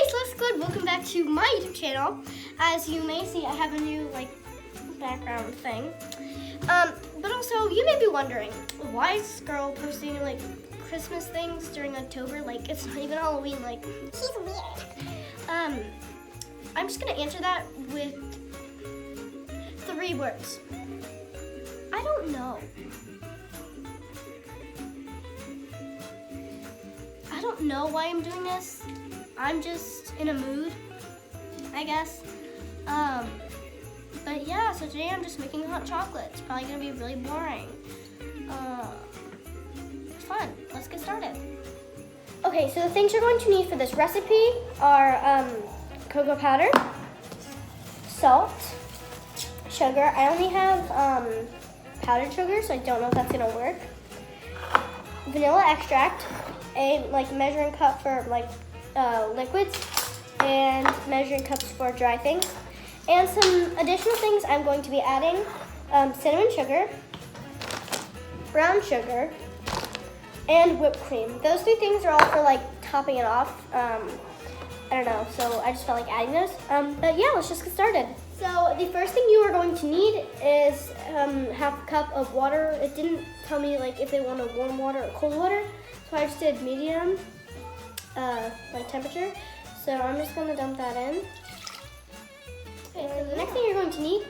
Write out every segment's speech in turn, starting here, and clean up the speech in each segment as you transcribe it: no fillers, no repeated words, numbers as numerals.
so what's good? Welcome back to my YouTube channel. As you may see, I have a new background thing. But also you may be wondering, why is this girl posting Christmas things during October? It's not even Halloween. She's weird. I'm just gonna answer that with 3 words. I don't know. I don't know why I'm doing this. I'm just in a mood, I guess. But yeah, so today I'm just making hot chocolate. It's probably gonna be really boring. Fun. Let's get started. Okay, so the things you're going to need for this recipe are cocoa powder, salt, sugar. I only have powdered sugar, so I don't know if that's gonna work. Vanilla extract, a measuring cup for liquids, and measuring cups for dry things. And some additional things I'm going to be adding: cinnamon sugar, brown sugar, and whipped cream. Those 3 things are all for topping it off. I don't know, so I just felt like adding those. But yeah, let's just get started. So the first thing you are going to need is half a cup of water. It didn't tell me if they wanted warm water or cold water, so I just did medium temperature. So I'm just gonna dump that in. Okay, so the next thing you're going to need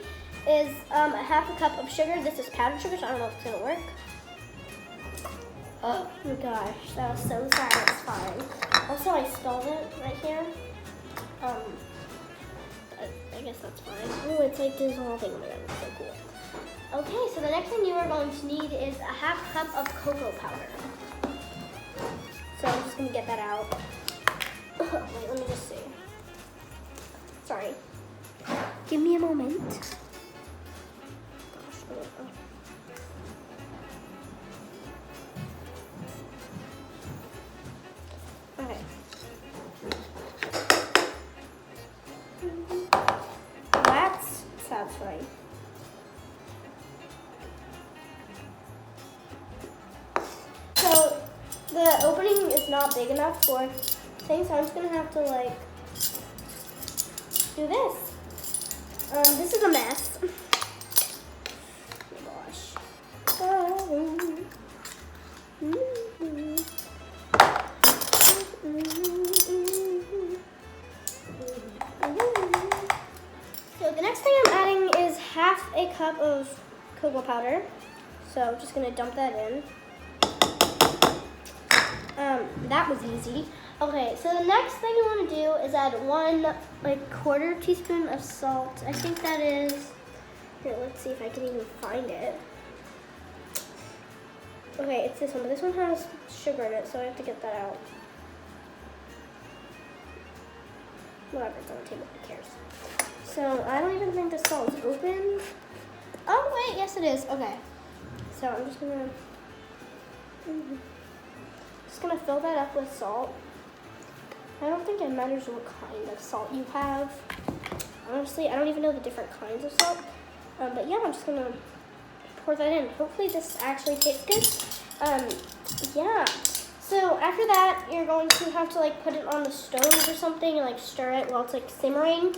is half a cup of sugar. This is powdered sugar, so I don't know if it's gonna work. Oh my gosh, that was so sad. It's fine. Also, I spelled it right here. I guess that's fine. Oh, it's dissolving. Oh my god, it's so cool. Okay, so the next thing you are going to need is a half cup of cocoa powder. So I'm just gonna get that out. Wait, let me just see. Sorry. Give me a moment. Gosh, okay. That's satisfying. So the opening is not big enough for things, so I'm just gonna have to do this. This is a mess. Oh my gosh. So the next thing I'm adding is half a cup of cocoa powder. So I'm just gonna dump that in. That was easy. Okay, so the next thing you want to do is add 1 quarter teaspoon of salt. I think that is, here, let's see if I can even find it. Okay, it's this one, but this one has sugar in it, so I have to get that out. Whatever, it's on the table, who cares? So I don't even think the salt is open. Oh wait, yes it is, okay. So I'm just gonna fill that up with salt. I don't think it matters what kind of salt you have. Honestly, I don't even know the different kinds of salt. But yeah, I'm just gonna pour that in. Hopefully this actually tastes good. Yeah. So after that, you're going to have to put it on the stove or something and stir it while it's simmering.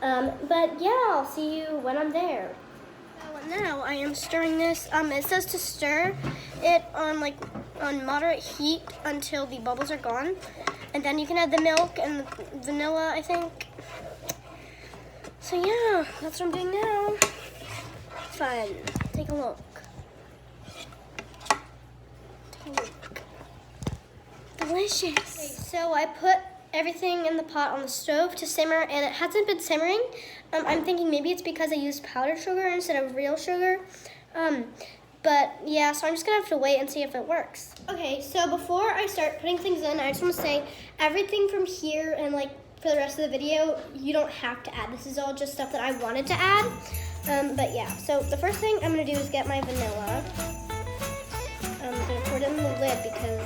But yeah, I'll see you when I'm there. Now I am stirring this. It says to stir it on moderate heat until the bubbles are gone. And then you can add the milk and the vanilla, I think. So yeah, that's what I'm doing now. Fun. Take a look. Delicious. Okay, so I put everything in the pot on the stove to simmer, and it hasn't been simmering. I'm thinking maybe it's because I used powdered sugar instead of real sugar. But yeah, so I'm just gonna have to wait and see if it works. Okay, so before I start putting things in, I just wanna say everything from here and for the rest of the video, you don't have to add. This is all just stuff that I wanted to add. But yeah, so the first thing I'm gonna do is get my vanilla. I'm gonna pour it in the lid because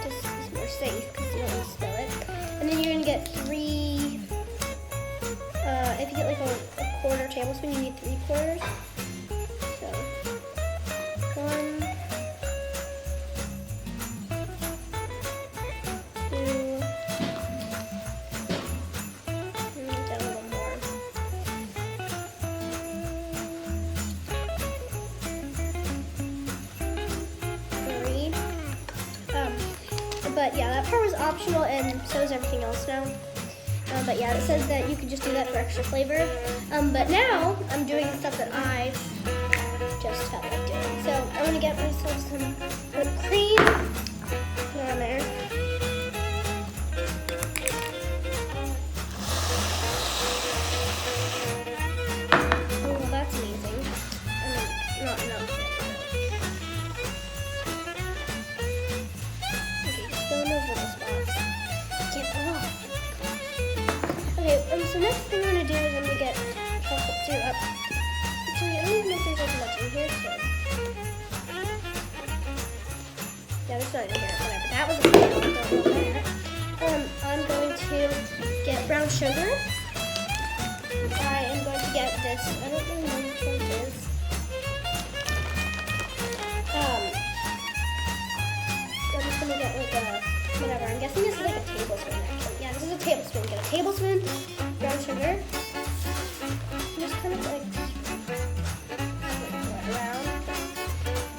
this is more safe because you don't want to spill it. And then you're gonna get 3, if you get a quarter tablespoon, you need 3 quarters. So 1, 2, But yeah, that part was optional, and so is everything else now. But yeah, it says that you can just do that for extra flavor. But now I'm doing stuff that I just felt like doing. So I want to get myself some whipped cream. Put it on there. Oh, that's amazing. Not enough. Okay, just fill in those little spots. Get off. Okay, so next thing I'm gonna do is I'm gonna get chocolate syrup. Actually, I don't even know if there's like much in here, so. Yeah, there's not in here, whatever. That was a fail, don't know that. I'm going to get brown sugar. I am going to get this, I don't really know which one it is. I'm just gonna get like a, whatever, I'm guessing this is like a tablespoon actually. Yeah, this is a tablespoon. Get a tablespoon brown sugar. Just kind of like around.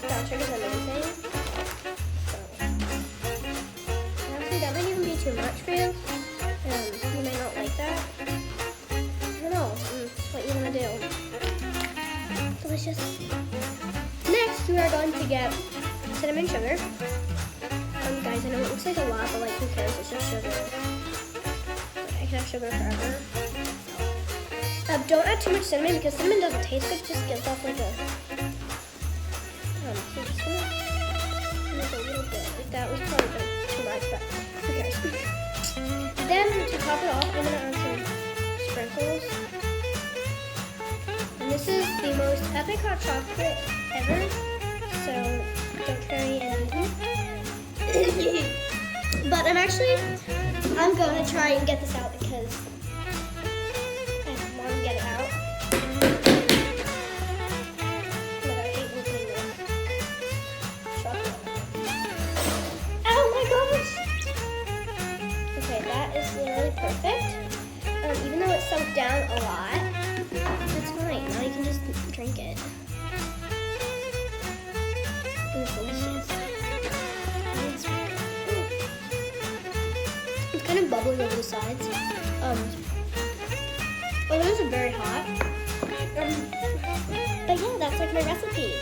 Brown sugar is amazing. So, actually, that might even be too much for you. You may not like that. I don't know. What you want to do. Delicious. Next, we are going to get cinnamon sugar. Guys, I know it looks like a lot, but like, who cares? It's just sugar. I can have sugar forever. Don't add too much cinnamon because cinnamon doesn't taste good. It just gives off like a. So just gonna make a little bit. Like that was probably too much, but who cares? Then to top it off, I'm gonna add some sprinkles. And this is the most epic hot chocolate ever. So don't try anything. But I'm going to try and get this out because I want to get it out. But I hate opening this chocolate. Oh my gosh! Okay, that is literally perfect. Even though it sunk down a lot, that's fine. Now you can just drink it. It's delicious. It's kind of bubbling over the sides. Oh, this is very hot. But yeah, that's like my recipe.